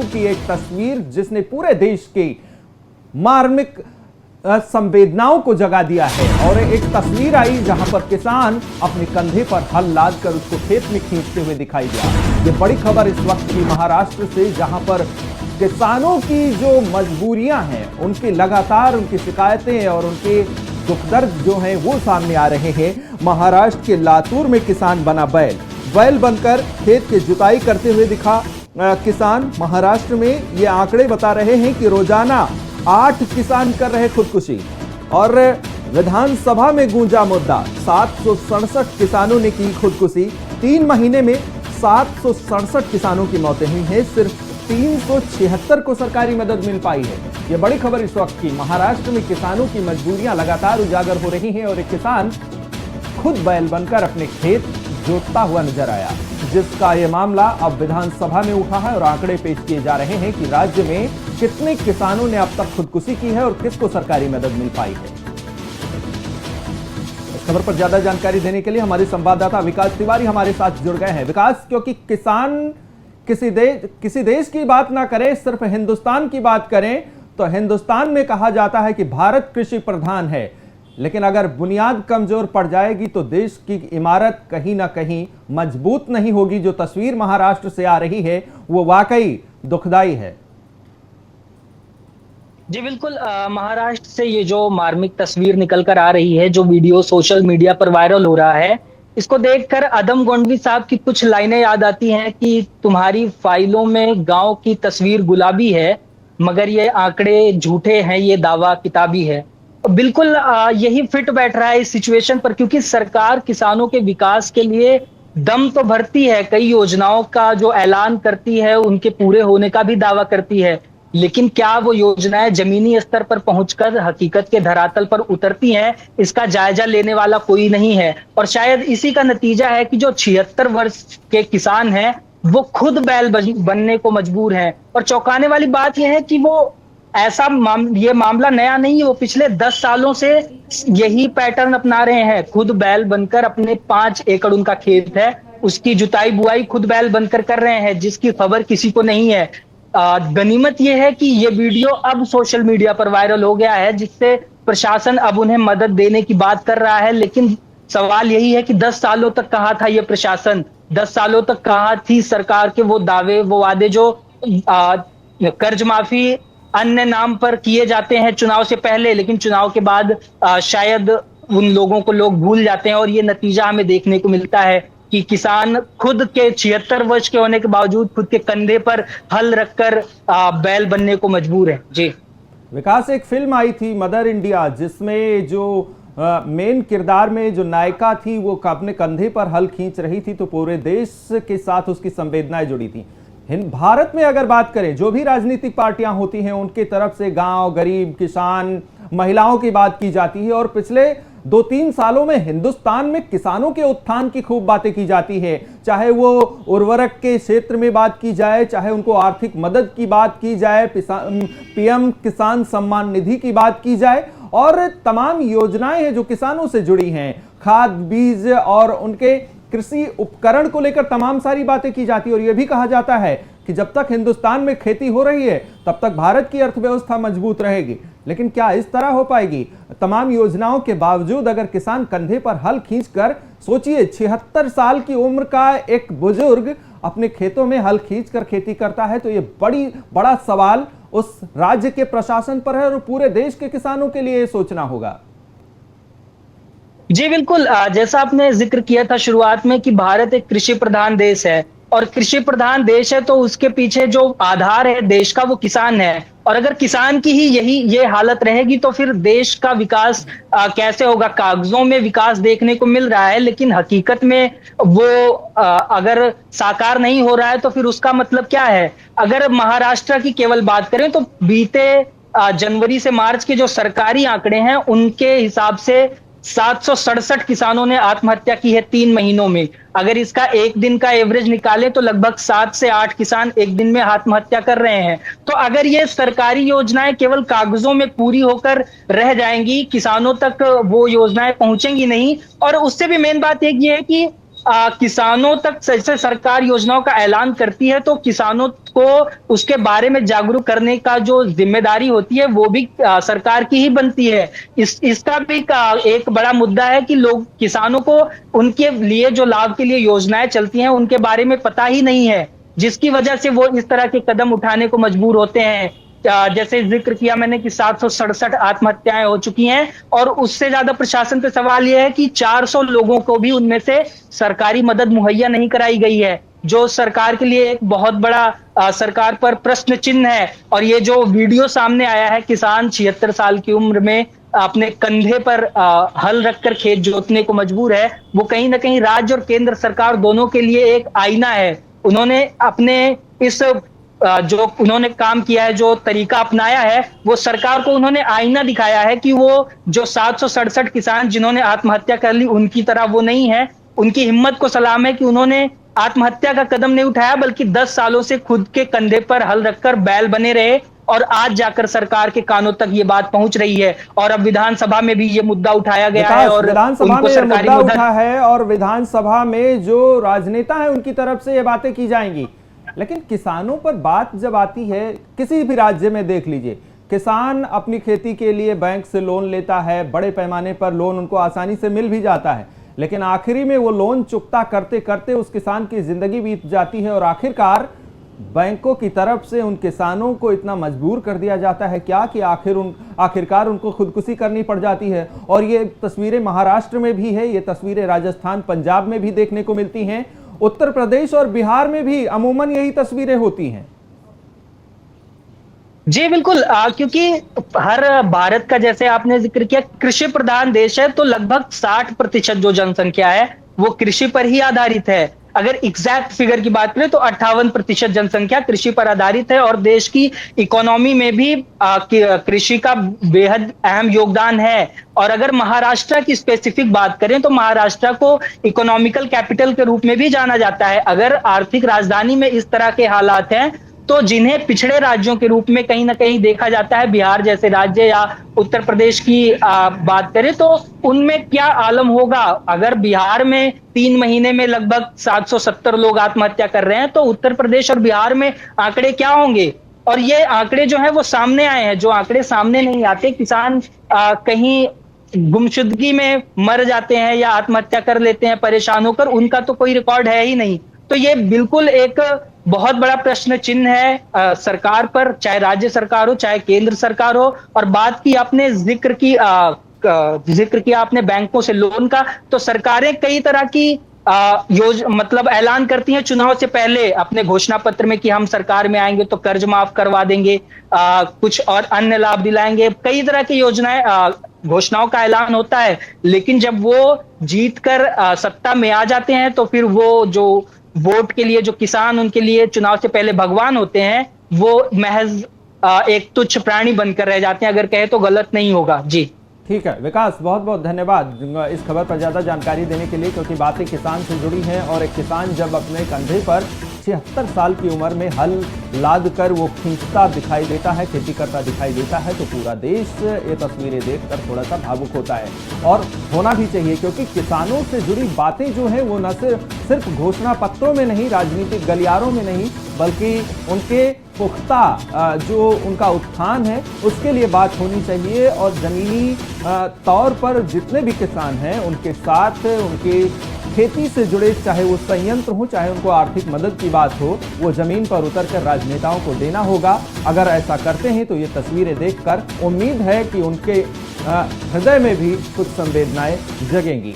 की एक तस्वीर जिसने पूरे देश की मार्मिक संवेदनाओं को जगा दिया है। और एक तस्वीर आई जहां पर किसान अपने कंधे पर हल लाद कर उसको खेत में खींचते हुए दिखाई दिया। ये बड़ी खबर इस वक्त की महाराष्ट्र से, जहां पर किसानों की जो मजबूरियां हैं, उनकी लगातार उनकी शिकायतें और उनके दुख दर्द जो हैं वो सामने आ रहे हैं। महाराष्ट्र के लातूर में किसान बना बैल बनकर खेत की जुताई करते हुए दिखा किसान। महाराष्ट्र में ये आंकड़े बता रहे हैं कि रोजाना 8 किसान कर रहे खुदकुशी। और विधानसभा में गूंजा मुद्दा, 767 किसानों ने की खुदकुशी। 3 महीने में 767 किसानों की मौतें हुई हैं, सिर्फ 376 को सरकारी मदद मिल पाई है। यह बड़ी खबर इस वक्त की। महाराष्ट्र में किसानों की मजबूरियां लगातार उजागर हो रही हैं और एक किसान खुद बैल बनकर अपने खेत जोतता हुआ नजर आया, जिसका यह मामला अब विधानसभा में उठा है और आंकड़े पेश किए जा रहे हैं कि राज्य में कितने किसानों ने अब तक खुदकुशी की है और किसको सरकारी मदद मिल पाई है। इस खबर पर ज्यादा जानकारी देने के लिए हमारे संवाददाता विकास तिवारी हमारे साथ जुड़ गए हैं। विकास, क्योंकि किसान किसी देश की बात ना करें, सिर्फ हिंदुस्तान की बात करें, तो हिंदुस्तान में कहा जाता है कि भारत कृषि प्रधान है, लेकिन अगर बुनियाद कमजोर पड़ जाएगी तो देश की इमारत कहीं ना कहीं मजबूत नहीं होगी। जो तस्वीर महाराष्ट्र से आ रही है वो वाकई दुखदाई है। जी बिल्कुल, महाराष्ट्र से ये जो मार्मिक तस्वीर निकल कर आ रही है, जो वीडियो सोशल मीडिया पर वायरल हो रहा है, इसको देखकर अदम गोंडवी साहब की कुछ लाइनें याद आती हैं कि तुम्हारी फाइलों में गांव की तस्वीर गुलाबी है, मगर ये आंकड़े झूठे हैं, ये दावा किताबी है। बिल्कुल यही फिट बैठ रहा है इस सिचुएशन पर, क्योंकि सरकार किसानों के विकास के लिए दम तो भरती है, कई योजनाओं का जो ऐलान करती है उनके पूरे होने का भी दावा करती है, लेकिन क्या वो योजनाएं जमीनी स्तर पर पहुंचकर हकीकत के धरातल पर उतरती हैं, इसका जायजा लेने वाला कोई नहीं है। और शायद इसी का नतीजा है कि जो 76 वर्ष के किसान हैं वो खुद बैल बनने को मजबूर हैं। और चौंकाने वाली बात यह है कि वो ये मामला नया नहीं है, वो पिछले 10 सालों से यही पैटर्न अपना रहे हैं। खुद बैल बनकर, अपने 5 एकड़ उनका खेत है, उसकी जुताई बुआई खुद बैल बनकर कर रहे हैं, जिसकी खबर किसी को नहीं है। गनीमत यह है कि ये वीडियो अब सोशल मीडिया पर वायरल हो गया है, जिससे प्रशासन अब उन्हें मदद देने की बात कर रहा है। लेकिन सवाल यही है कि 10 सालों तक कहां था ये प्रशासन, 10 सालों तक कहां थी सरकार के वो दावे, वो वादे जो कर्ज माफी अन्य नाम पर किए जाते हैं चुनाव से पहले, लेकिन चुनाव के बाद शायद उन लोगों को लोग भूल जाते हैं। और ये नतीजा हमें देखने को मिलता है कि किसान खुद के 76 वर्ष के होने के बावजूद खुद के कंधे पर हल रखकर बैल बनने को मजबूर है। जी विकास, एक फिल्म आई थी मदर इंडिया, जिसमें जो मेन किरदार में जो नायिका थी वो अपने कंधे पर हल खींच रही थी, तो पूरे देश के साथ उसकी संवेदनाएं जुड़ी थी। भारत में अगर बात करें, जो भी राजनीतिक पार्टियां होती हैं उनकी तरफ से गांव, गरीब, किसान, महिलाओं की बात की जाती है। और पिछले 2-3 सालों में हिंदुस्तान में किसानों के उत्थान की खूब बातें की जाती है, चाहे वो उर्वरक के क्षेत्र में बात की जाए, चाहे उनको आर्थिक मदद की बात की जाए, पीएम किसान सम्मान निधि की बात की जाए, और तमाम योजनाएं हैं जो किसानों से जुड़ी हैं, खाद, बीज और उनके कृषि उपकरण को लेकर तमाम सारी बातें की जाती है। और यह भी कहा जाता है कि जब तक हिंदुस्तान में खेती हो रही है तब तक भारत की अर्थव्यवस्था मजबूत रहेगी। लेकिन क्या इस तरह हो पाएगी? तमाम योजनाओं के बावजूद अगर किसान कंधे पर हल खींचकर, सोचिए 76 साल की उम्र का एक बुजुर्ग अपने खेतों में हल खींचकर खेती करता है, तो यह बड़ा सवाल उस राज्य के प्रशासन पर है और पूरे देश के किसानों के लिए सोचना होगा। जी बिल्कुल, जैसा आपने जिक्र किया था शुरुआत में कि भारत एक कृषि प्रधान देश है, और कृषि प्रधान देश है तो उसके पीछे जो आधार है देश का वो किसान है। और अगर किसान की ही ये हालत रहेगी तो फिर देश का विकास कैसे होगा? कागजों में विकास देखने को मिल रहा है, लेकिन हकीकत में वो अगर साकार नहीं हो रहा है तो फिर उसका मतलब क्या है? अगर महाराष्ट्र की केवल बात करें तो बीते जनवरी से मार्च के जो सरकारी आंकड़े हैं उनके हिसाब से 767 किसानों ने आत्महत्या की है 3 महीनों में। अगर इसका एक दिन का एवरेज निकालें तो लगभग 7 से 8 किसान एक दिन में आत्महत्या कर रहे हैं। तो अगर ये सरकारी योजनाएं केवल कागजों में पूरी होकर रह जाएंगी, किसानों तक वो योजनाएं पहुंचेंगी नहीं। और उससे भी मेन बात एक ये है कि किसानों तक जैसे सरकार योजनाओं का ऐलान करती है तो किसानों को उसके बारे में जागरूक करने का जो जिम्मेदारी होती है वो भी सरकार की ही बनती है। इसका भी एक बड़ा मुद्दा है कि लोग किसानों को उनके लिए जो लाभ के लिए योजनाएं चलती हैं उनके बारे में पता ही नहीं है, जिसकी वजह से वो इस तरह के कदम उठाने को मजबूर होते हैं। जैसे जिक्र किया मैंने कि 767 आत्महत्याएं हो चुकी हैं और उससे ज्यादा प्रशासन पे सवाल यह है कि 400 लोगों को भी उनमें से सरकारी मदद मुहैया नहीं कराई गई है, जो सरकार के लिए एक बहुत बड़ा सरकार पर प्रश्न चिन्ह है। और ये जो वीडियो सामने आया है, किसान 76 साल की उम्र में अपने कंधे पर हल रखकर खेत जोतने को मजबूर है, वो कहीं ना कहीं राज्य और केंद्र सरकार दोनों के लिए एक आईना है। उन्होंने अपने इस जो उन्होंने काम किया है, जो तरीका अपनाया है, वो सरकार को उन्होंने आईना दिखाया है कि वो जो 767 किसान जिन्होंने आत्महत्या कर ली उनकी तरह वो नहीं है। उनकी हिम्मत को सलाम है कि उन्होंने आत्महत्या का कदम नहीं उठाया, बल्कि 10 सालों से खुद के कंधे पर हल रखकर बैल बने रहे और आज जाकर सरकार के कानों तक ये बात पहुंच रही है। और अब विधानसभा में भी ये मुद्दा उठाया गया है और विधानसभा में मुद्दा उठा है और विधानसभा में जो राजनेता है उनकी तरफ से ये बातें की जाएंगी। लेकिन किसानों पर बात जब आती है, किसी भी राज्य में देख लीजिए, किसान अपनी खेती के लिए बैंक से लोन लेता है, बड़े पैमाने पर लोन उनको आसानी से मिल भी जाता है, लेकिन आखिरी में वो लोन चुकता करते करते उस किसान की जिंदगी बीत जाती है और आखिरकार बैंकों की तरफ से उन किसानों को इतना मजबूर कर दिया जाता है क्या कि आखिरकार उनको खुदकुशी करनी पड़ जाती है। और ये तस्वीरें महाराष्ट्र में भी है, ये तस्वीरें राजस्थान, पंजाब में भी देखने को मिलती हैं, उत्तर प्रदेश और बिहार में भी अमूमन यही तस्वीरें होती हैं। जी बिल्कुल, क्योंकि हर भारत का, जैसे आपने जिक्र किया, कृषि प्रधान देश है, तो लगभग 60% जो जनसंख्या है वो कृषि पर ही आधारित है। अगर एग्जैक्ट फिगर की बात करें तो 58% जनसंख्या कृषि पर आधारित है और देश की इकोनॉमी में भी कृषि का बेहद अहम योगदान है। और अगर महाराष्ट्र की स्पेसिफिक बात करें तो महाराष्ट्र को इकोनॉमिकल कैपिटल के रूप में भी जाना जाता है। अगर आर्थिक राजधानी में इस तरह के हालात हैं तो जिन्हें पिछड़े राज्यों के रूप में कहीं ना कहीं देखा जाता है, बिहार जैसे राज्य या उत्तर प्रदेश की बात करें तो उनमें क्या आलम होगा। अगर बिहार में 3 महीने में लगभग 770 लोग आत्महत्या कर रहे हैं तो उत्तर प्रदेश और बिहार में आंकड़े क्या होंगे। और ये आंकड़े जो है वो सामने आए हैं। जो आंकड़े सामने नहीं आते, किसान कहीं गुमशुदगी में मर जाते हैं या आत्महत्या कर लेते हैं परेशान होकर, उनका तो कोई रिकॉर्ड है ही नहीं। तो ये बिल्कुल एक बहुत बड़ा प्रश्न चिन्ह है सरकार पर, चाहे राज्य सरकार हो चाहे केंद्र सरकार हो। और बात की आपने जिक्र किया आपने बैंकों से लोन का, तो सरकारें कई तरह की मतलब ऐलान करती हैं चुनाव से पहले अपने घोषणा पत्र में कि हम सरकार में आएंगे तो कर्ज माफ करवा देंगे, कुछ और अन्य लाभ दिलाएंगे, कई तरह की योजनाएं घोषणाओं का ऐलान होता है। लेकिन जब वो जीत कर सत्ता में आ जाते हैं तो फिर वो जो वोट के लिए जो किसान उनके लिए चुनाव से पहले भगवान होते हैं, वो महज एक तुच्छ प्राणी बनकर रह जाते हैं, अगर कहे तो गलत नहीं होगा। जी ठीक है विकास, बहुत बहुत धन्यवाद इस खबर पर ज्यादा जानकारी देने के लिए, क्योंकि बातें किसान से जुड़ी हैं और एक किसान जब अपने कंधे पर 76 साल की उम्र में हल लाद कर वो खींचता दिखाई देता है, खेती करता दिखाई देता है, तो पूरा देश ये तस्वीरें देखकर थोड़ा सा भावुक होता है। और होना भी चाहिए, क्योंकि किसानों से जुड़ी बातें जो है वो न सिर्फ घोषणा पत्रों में नहीं, राजनीतिक गलियारों में नहीं, बल्कि उनके पुख्ता जो उनका उत्थान है उसके लिए बात होनी चाहिए। और जमीनी तौर पर जितने भी किसान हैं उनके साथ, उनके खेती से जुड़े, चाहे वो संयंत्र हो चाहे उनको आर्थिक मदद की बात हो, वो जमीन पर उतरकर राजनेताओं को देना होगा। अगर ऐसा करते हैं तो ये तस्वीरें देखकर उम्मीद है कि उनके हृदय में भी कुछ संवेदनाएं जगेंगी।